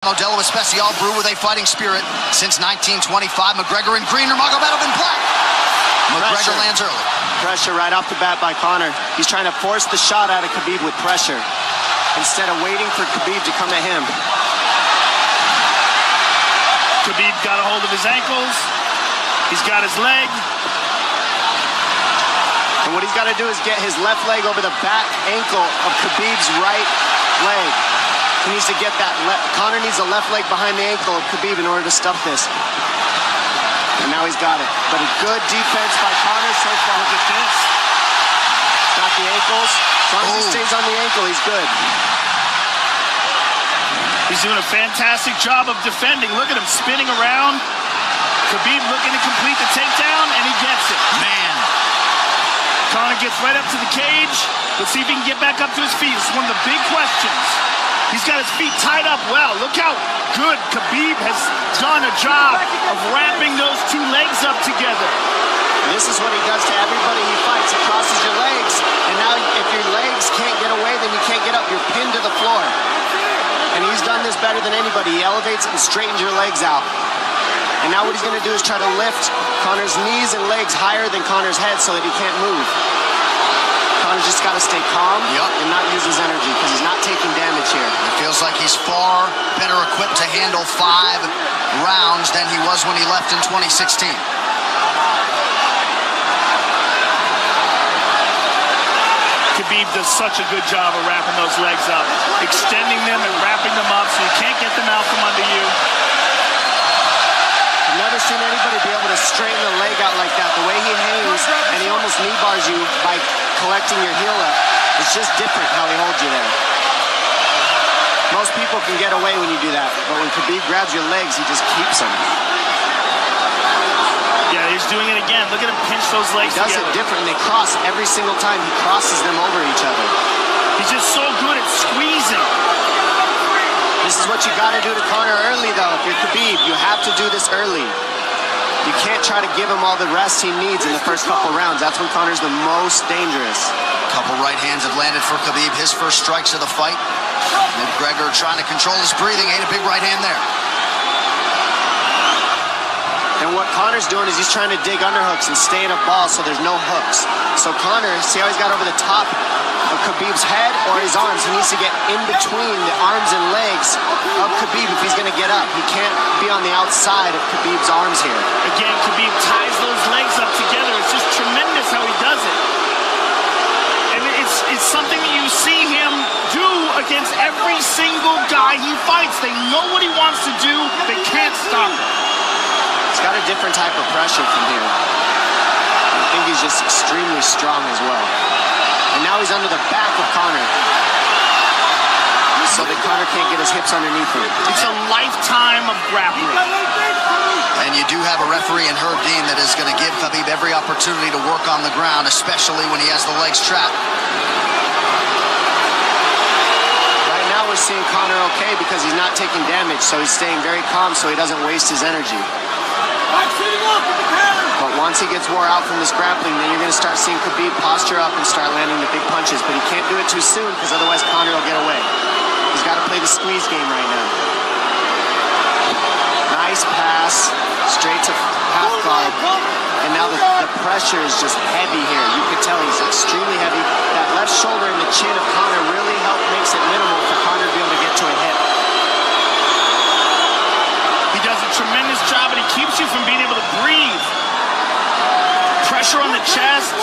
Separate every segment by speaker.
Speaker 1: Modelo Especial brew with a fighting spirit since 1925. McGregor in green, Nurmagomedov in black. McGregor lands early.
Speaker 2: Pressure right off the bat by Conor. He's trying to force the shot out of Khabib with pressure instead of waiting for Khabib to come at him.
Speaker 3: Khabib got a hold of his ankles. He's got his leg.
Speaker 2: And what he's got to do is get his left leg over the back ankle of Khabib's right leg. He needs to get that Conor needs a left leg behind the ankle of Khabib in order to stuff this. And now he's got it. But a good defense by Conor so far. Look at this. Got the ankles. As long as he stays on the ankle, he's good.
Speaker 3: He's doing a fantastic job of defending. Look at him spinning around. Khabib looking to complete the takedown, and he gets it.
Speaker 1: Man.
Speaker 3: Conor gets right up to the cage. Let's see if he can get back up to his feet. It's one of the big questions. He's got his feet tied up well. Look how good Khabib has done a job of wrapping those two legs up together.
Speaker 2: This is what he does to everybody he fights. He crosses your legs, and now if your legs can't get away, then you can't get up. You're pinned to the floor. And he's done this better than anybody. He elevates it and straightens your legs out. And now what he's going to do is try to lift Conor's knees and legs higher than Conor's head so that he can't move. Conor's just got to stay calm and not use his energy because he's not taking damage here.
Speaker 1: It feels like he's far better equipped to handle 5 rounds than he was when he left in 2016.
Speaker 3: Khabib does such a good job of wrapping those legs up, extending them and wrapping them up so you can't get them out from under you.
Speaker 2: I've never seen anybody be able to straighten the leg out like that. The way he hangs and he almost knee bars you by collecting your heel up. It's just different how he holds you there. Most people can get away when you do that, but when Khabib grabs your legs, he just keeps them.
Speaker 3: Yeah, he's doing it again. Look at him pinch those legs together.
Speaker 2: He does it different, and they cross every single time. He crosses them over each other.
Speaker 3: He's just so good at squeezing.
Speaker 2: This is what you got to do to Conor early, though. If you're Khabib, you have to do this early. You can't try to give him all the rest he needs in the first couple rounds. That's when Conor's the most dangerous.
Speaker 1: Couple right hands have landed for Khabib. His first strikes of the fight. McGregor trying to control his breathing. Ate a big right hand there.
Speaker 2: And what Conor's doing is he's trying to dig underhooks and stay in a ball so there's no hooks. So Conor, see how he's got over the top of Khabib's head or his arms? He needs to get in between the arms and legs of Khabib if he's going to get up. He can't be on the outside of Khabib's arms here.
Speaker 3: Again, Khabib ties those legs up together. It's just tremendous how he does it. And it's something that you see him do against every single guy he fights. They know what he wants to do. They can't stop him.
Speaker 2: He's got a different type of pressure from here. I think he's just extremely strong as well. And now he's under the back of Conor. So that Conor can't get his hips underneath him.
Speaker 3: It's a lifetime of grappling.
Speaker 1: And you do have a referee in Herb Dean that is going to give Khabib every opportunity to work on the ground, especially when he has the legs trapped.
Speaker 2: Right now we're seeing Conor okay because he's not taking damage, so he's staying very calm so he doesn't waste his energy. But once he gets wore out from this grappling, then you're going to start seeing Khabib posture up and start landing the big punches. But he can't do it too soon because otherwise Conor will get away. He's got to play the squeeze game right now. Nice pass, straight to half guard. And now the pressure is just heavy here. You can tell he's extremely heavy. That left shoulder and the chin of Conor really makes it minimal for Conor to be able to get to a hit.
Speaker 3: He does a tremendous job, and he keeps you from being able to breathe. Pressure on the chest,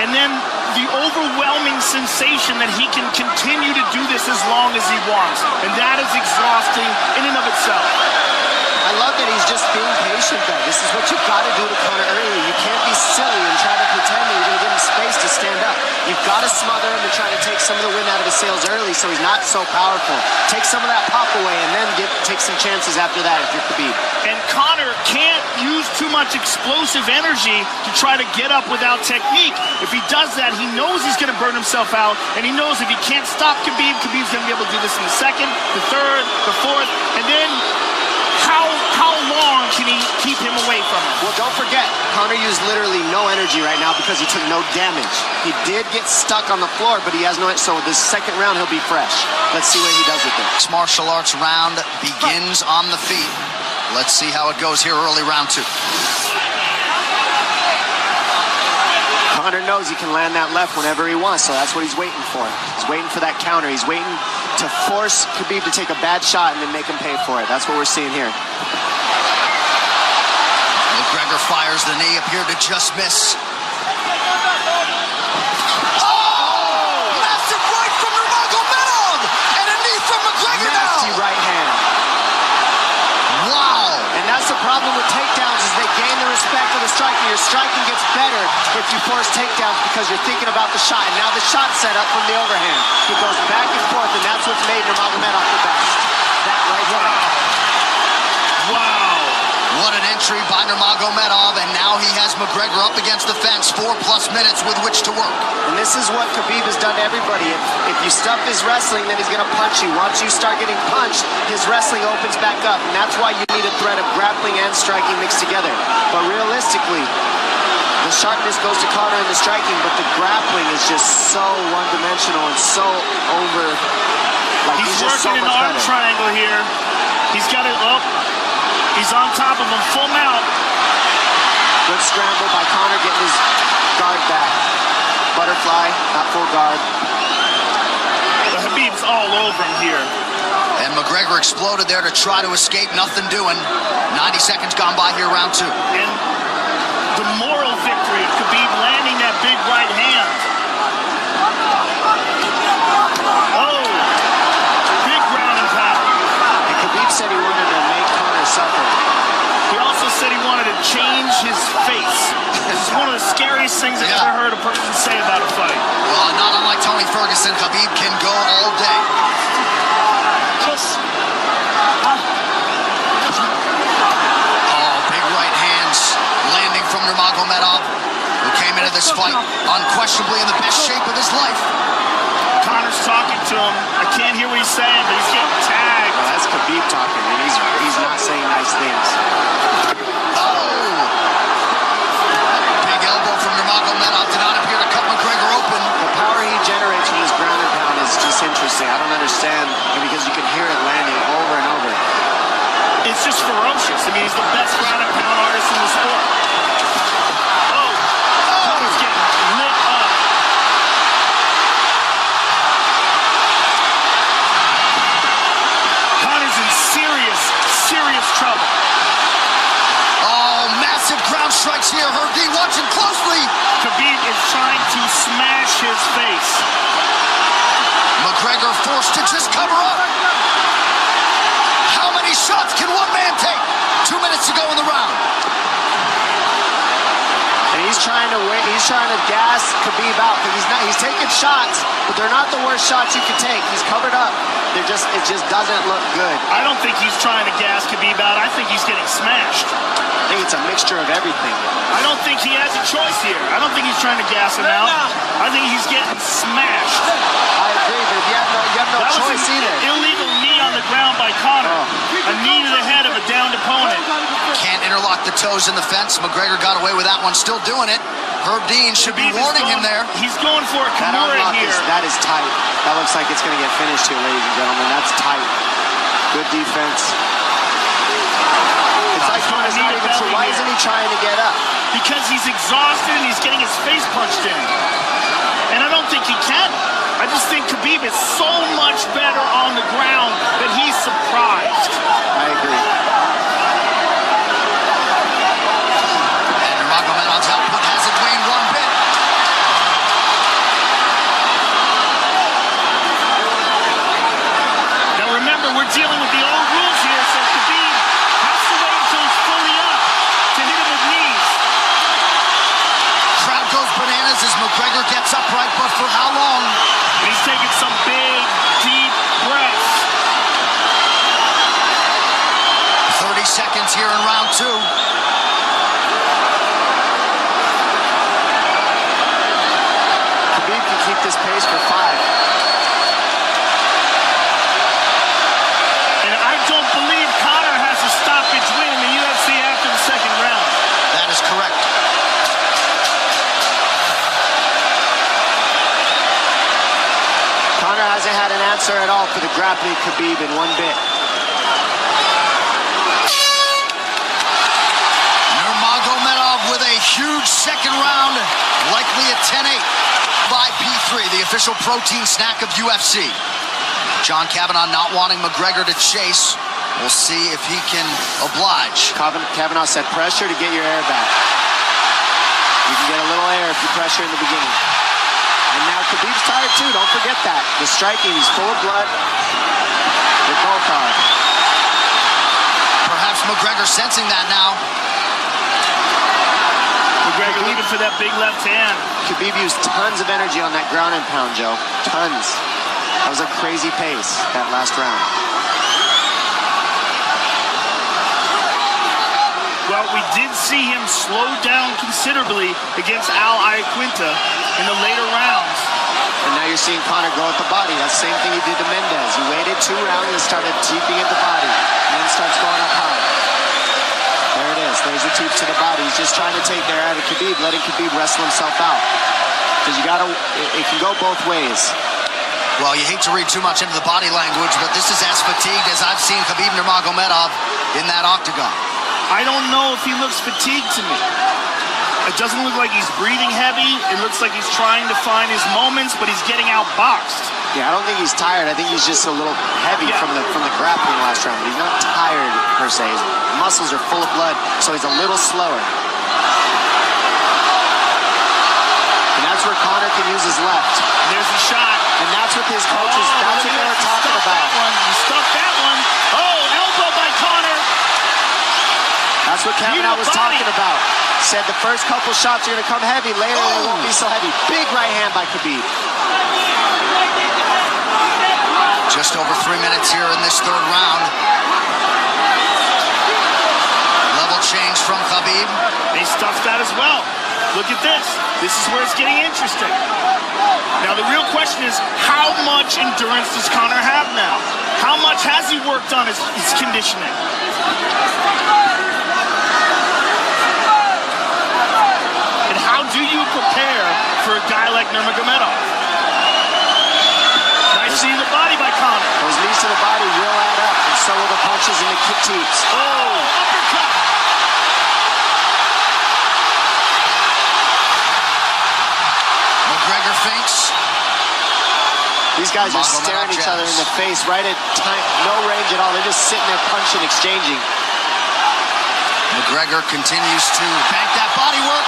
Speaker 3: and then the overwhelming sensation that he can continue to do this as long as he wants. And that is exhausting in and of itself.
Speaker 2: I love that he's just being patient, though. This is what you've got to do to Conor early. You can't be silly and try to pretend that you're going to give him space to stand up. You've got to smother him and try to take some of the wind out of his sails early so he's not so powerful. Take some of that pop away and then take some chances after that if you're Khabib.
Speaker 3: And Conor can't use too much explosive energy to try to get up without technique. If he does that, he knows he's going to burn himself out, and he knows if he can't stop Khabib, Khabib's going to be able to do this in the second, the third, the fourth, and then how long can he keep him away from him?
Speaker 2: Well, don't forget, Conor used literally no energy right now because he took no damage. He did get stuck on the floor, but he has no, so this second round he'll be fresh. Let's see what he does with it.
Speaker 1: Mixed martial arts round begins on the feet. Let's see how it goes here early round 2.
Speaker 2: Conor knows he can land that left whenever he wants, so that's what he's waiting for. He's waiting for that counter. He's waiting to force Khabib to take a bad shot and then make him pay for it. That's what we're seeing here.
Speaker 1: McGregor fires the knee, appeared to just miss. Massive right from nurmagedow! And a knee from McGregor now!
Speaker 2: Nasty right hand.
Speaker 1: Wow!
Speaker 2: And that's the problem with takedowns is they gain the respect of the striking. Your striking gets better if you force takedowns because you're thinking about the shot. And now the shot set up from the overhand. It goes back and forth, and that's what's made Nurmagomedov the best. That right hand.
Speaker 3: Wow.
Speaker 1: What an entry by Nurmagomedov, and now he has McGregor up against the fence, 4+ minutes with which to work.
Speaker 2: And this is what Khabib has done to everybody. If you stuff his wrestling, then he's going to punch you. Once you start getting punched, his wrestling opens back up, and that's why you need a threat of grappling and striking mixed together. But realistically, the sharpness goes to Conor in the striking, but the grappling is just so one-dimensional and so over. Like
Speaker 3: He's
Speaker 2: just so
Speaker 3: working
Speaker 2: much
Speaker 3: an arm
Speaker 2: better.
Speaker 3: triangle here. He's got it up. He's on top of him, full mount.
Speaker 2: Good scramble by Conor, getting his guard back. Butterfly, not full guard.
Speaker 3: But Khabib's all over him here.
Speaker 1: And McGregor exploded there to try to escape, nothing doing. 90 seconds gone by here, round 2.
Speaker 3: And the moral victory of Khabib landing that big right hand. Oh, big ground and pound.
Speaker 2: And Khabib said he wanted to make Conor suffer.
Speaker 3: He also said he wanted to change his face. This is one of the scariest things I've ever heard a person say about a fight.
Speaker 1: Well, not unlike Tony Ferguson, Khabib can go all day. Oh, big right hands landing from Nurmagomedov, who came into this fight unquestionably in the best shape of his life.
Speaker 3: Conor's talking to him. I can't hear what he's saying, but he's getting tagged.
Speaker 2: Well, that's Khabib talking, and he's not saying nice things.
Speaker 1: Oh! Big elbow from Nurmagomedov did not appear to cut McGregor open.
Speaker 2: The power he generates from his ground and pound is just interesting. I don't understand, because you can hear it landing over and over.
Speaker 3: It's just ferocious. I mean, he's the best ground and pound artist in the sport. Oh, Conor's getting lit up. Conor's in serious trouble.
Speaker 1: Oh, massive ground strikes here. Herdy watching closely.
Speaker 3: Khabib is trying to smash his face.
Speaker 1: McGregor forced to just cover up. How many shots can one man take? 2 minutes to go in the round.
Speaker 2: And he's trying to win. He's trying to gas Khabib out because he's taking shots, but they're not the worst shots you can take. He's covered up. It just doesn't look good.
Speaker 3: I don't think he's trying to gas Khabib out. I think he's getting smashed.
Speaker 2: I think it's a mixture of everything.
Speaker 3: I don't think he has a choice here. I don't think he's trying to gas him out. I think he's getting smashed.
Speaker 2: I agree, but you have no
Speaker 3: That was
Speaker 2: choice
Speaker 3: an
Speaker 2: either.
Speaker 3: illegal knee on the ground by Conor. A knee to the head of a downed opponent.
Speaker 1: Can't interlock the toes in the fence. McGregor got away with that one, still doing it. Herb Dean should be warning him there.
Speaker 3: He's going for a
Speaker 2: That
Speaker 3: Kimura
Speaker 2: unlock
Speaker 3: here.
Speaker 2: that is tight. That looks like it's going to get finished here, ladies and gentlemen. That's tight. Good defense. It's like Conor's not even sure. Why isn't he trying to get up?
Speaker 3: Because he's exhausted and he's getting his face punched in. And I don't think he can. I just think Khabib is so much better on the ground that he's surprised.
Speaker 2: I agree.
Speaker 1: And Nurmagomedov's output hasn't waned one bit.
Speaker 3: Now remember, we're dealing with the old rules here, so Khabib has to wait until he's fully up to hit him with knees.
Speaker 1: Crowd goes bananas as McGregor gets upright, but for how long?
Speaker 3: And he's taking some big, deep breaths.
Speaker 1: 30 seconds here in round 2.
Speaker 2: Khabib can keep this pace for 5.
Speaker 3: And I don't believe Conor has a stoppage win in the UFC
Speaker 2: fall for the grappling Khabib in one bit.
Speaker 1: Nurmagomedov with a huge second round, likely a 10-8 by P3, the official protein snack of UFC. John Kavanagh not wanting McGregor to chase. We'll see if he can oblige.
Speaker 2: Kavanagh said pressure to get your air back. You can get a little air if you pressure in the beginning. And now Khabib's tired too, don't forget that. The striking, he's full of blood. They both are.
Speaker 1: Perhaps McGregor sensing that now.
Speaker 3: McGregor looking for that big left hand.
Speaker 2: Khabib used tons of energy on that ground and pound, Joe. Tons. That was a crazy pace, that last round.
Speaker 3: Well, we did see him slow down considerably against Al Iaquinta in the later rounds.
Speaker 2: And now you're seeing Conor go at the body. That's the same thing he did to Mendez. He waited 2 rounds and started teeping at the body. And then starts going up high. There it is. There's the teep to the body. He's just trying to take their out of Khabib, letting Khabib wrestle himself out. Because you gotta, it can go both ways.
Speaker 1: Well, you hate to read too much into the body language, but this is as fatigued as I've seen Khabib Nurmagomedov in that octagon.
Speaker 3: I don't know if he looks fatigued to me. It doesn't look like he's breathing heavy. It looks like he's trying to find his moments, but he's getting outboxed.
Speaker 2: Yeah, I don't think he's tired. I think he's just a little heavy from the grappling last round. But he's not tired per se. His muscles are full of blood, so he's a little slower. And that's where Conor can use his left.
Speaker 3: There's the shot.
Speaker 2: And that's what his coaches, that's what they were talking about.
Speaker 3: He stuffed that one. Oh, elbow by Conor.
Speaker 2: That's what Kavanagh was talking about. Said the first couple shots are going to come heavy. Later, they won't be so heavy. Big right hand by Khabib.
Speaker 1: Just over 3 minutes here in this third round. Level change from Khabib.
Speaker 3: They stuffed that as well. Look at this. This is where it's getting interesting. Now, the real question is, how much endurance does Conor have now? How much has he worked on his conditioning? And how do you prepare for a guy like Nurmagomedov? Nice seeing the body by Conor.
Speaker 2: Those knees to the body will add up, and so will the punches and the kick teeps.
Speaker 3: Oh, uppercut.
Speaker 1: McGregor feints.
Speaker 2: These guys are staring each other in the face right at time, no range at all. They're just sitting there punching, exchanging.
Speaker 1: McGregor continues to bank that body work.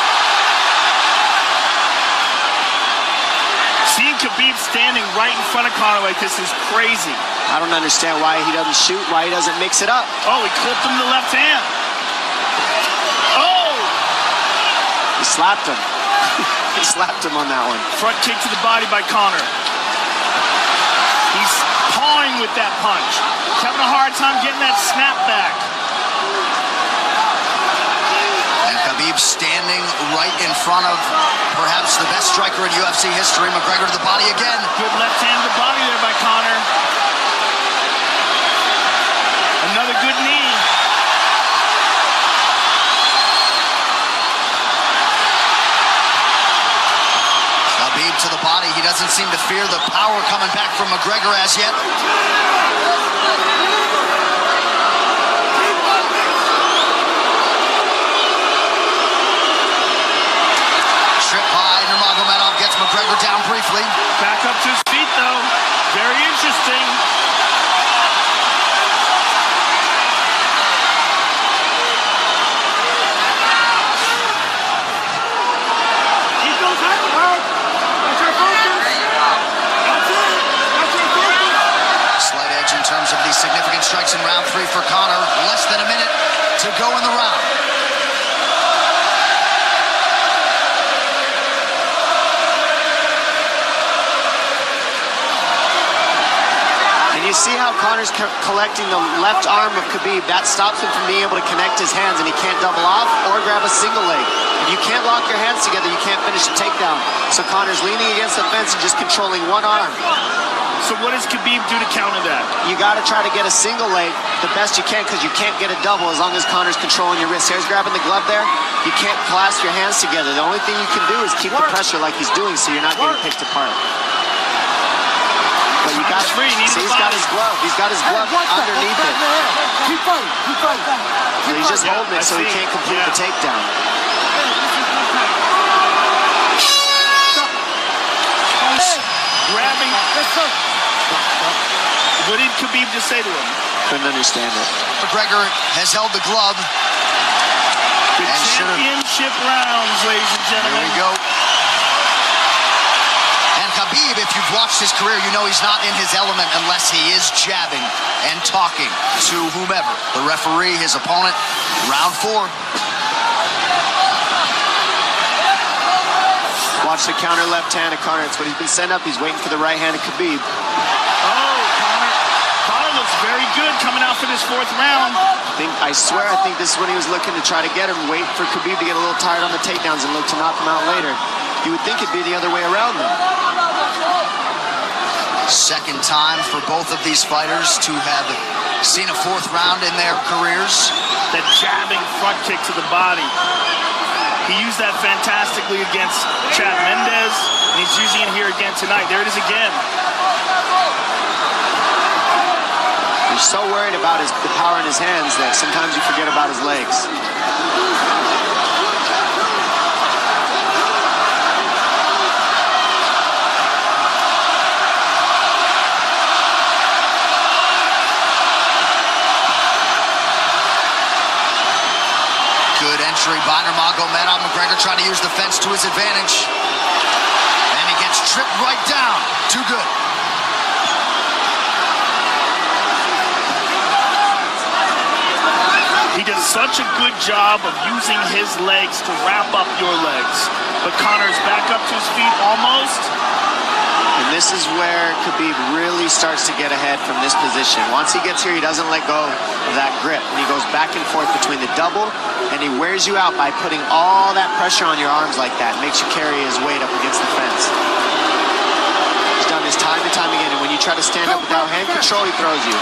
Speaker 3: Seeing Khabib standing right in front of Conor like this is crazy.
Speaker 2: I don't understand why he doesn't shoot, why he doesn't mix it up.
Speaker 3: Oh, he clipped him to the left hand. Oh!
Speaker 2: He slapped him. He slapped him on that one.
Speaker 3: Front kick to the body by Conor. He's pawing with that punch. He's having a hard time getting that snap back.
Speaker 1: And Khabib standing right in front of perhaps the best striker in UFC history. McGregor to the body again.
Speaker 3: Good left hand to the body there by Conor. Another good knee.
Speaker 1: Khabib to the body. He doesn't seem to fear the power coming back from McGregor as yet. Trip high. Nurmagomedov gets McGregor down briefly.
Speaker 3: Back up to his feet, though. Very interesting.
Speaker 1: Slight edge in terms of the significant strikes in round 3 for Conor. Less than a minute to go in the round.
Speaker 2: And you see how Conor's collecting the left arm of Khabib. That stops him from being able to connect his hands, and he can't double off or grab a single leg. If you can't lock your hands together, you can't finish the takedown. So Conor's leaning against the fence and just controlling one arm.
Speaker 3: So what does Khabib do to counter that?
Speaker 2: You got to try to get a single leg the best you can, because you can't get a double as long as Conor's controlling your wrist. Here's grabbing the glove there. You can't clasp your hands together. The only thing you can do is keep the pressure like he's doing, so you're not getting picked apart. But you got
Speaker 3: free.
Speaker 2: see, he's got his glove. He's got his glove underneath it.
Speaker 4: Keep fighting. Keep fighting.
Speaker 2: So he's just holding it so he can't complete the takedown.
Speaker 3: Grabbing. What did Khabib just say to him?
Speaker 2: Couldn't understand it.
Speaker 1: McGregor has held the glove.
Speaker 3: The championship rounds, ladies and gentlemen.
Speaker 1: Here we go. And Khabib, if you've watched his career, you know he's not in his element unless he is jabbing and talking to whomever. The referee, his opponent, round 4.
Speaker 2: Watch the counter left hand of Conor. It's what he's been set up. He's waiting for the right hand of Khabib.
Speaker 3: Oh, Conor looks very good coming out for this 4th round.
Speaker 2: I swear, I think this is when he was looking to try to get him, wait for Khabib to get a little tired on the takedowns and look to knock him out later. You would think it'd be the other way around though.
Speaker 1: Second time for both of these fighters to have seen a 4th round in their careers.
Speaker 3: That jabbing front kick to the body. He used that fantastically against Chad Mendes, and he's using it here again tonight. There it is again.
Speaker 2: He's so worried about the power in his hands that sometimes you forget about his legs.
Speaker 1: Good entry by nurmagedow. McGregor trying to use the fence to his advantage. And he gets tripped right down. Too good.
Speaker 3: He does such a good job of using his legs to wrap up your legs. But Conor's back up to his feet almost.
Speaker 2: And this is where Khabib really starts to get ahead from this position. Once he gets here, he doesn't let go of that grip. And he goes back and forth between the double, and he wears you out by putting all that pressure on your arms like that. Makes you carry his weight up against the fence. He's done this time and time again, and when you try to stand up without hand control, he throws you.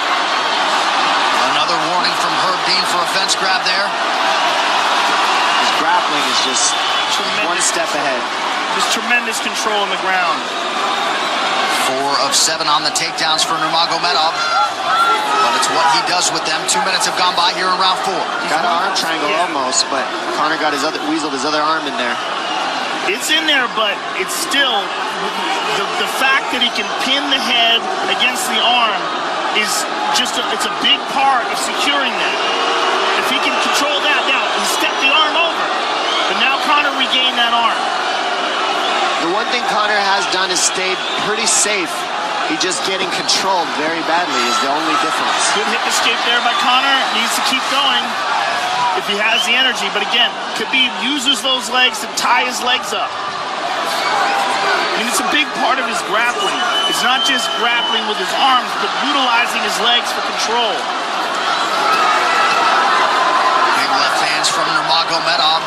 Speaker 1: Another warning from Herb Dean for a fence grab there.
Speaker 2: His grappling is just one step ahead.
Speaker 3: Just tremendous control on the ground.
Speaker 1: 4 of 7 on the takedowns for nurmagedow. But it's what he does with them. 2 minutes have gone by here in round 4.
Speaker 2: Got an arm triangle almost, but Conor got weaseled his other arm in there.
Speaker 3: It's in there, but it's still the fact that he can pin the head against the arm is just it's a big part of securing that. If he can control that, now he stepped the arm over, but now Conor regained that arm.
Speaker 2: The one thing Conor has done is stayed pretty safe. He's just getting controlled very badly is the only difference.
Speaker 3: Good hip escape there by Conor. Needs to keep going if he has the energy. But again, Khabib uses those legs to tie his legs up. I mean, it's a big part of his grappling. It's not just grappling with his arms, but utilizing his legs for control.
Speaker 1: Big left hands from nurmagedow.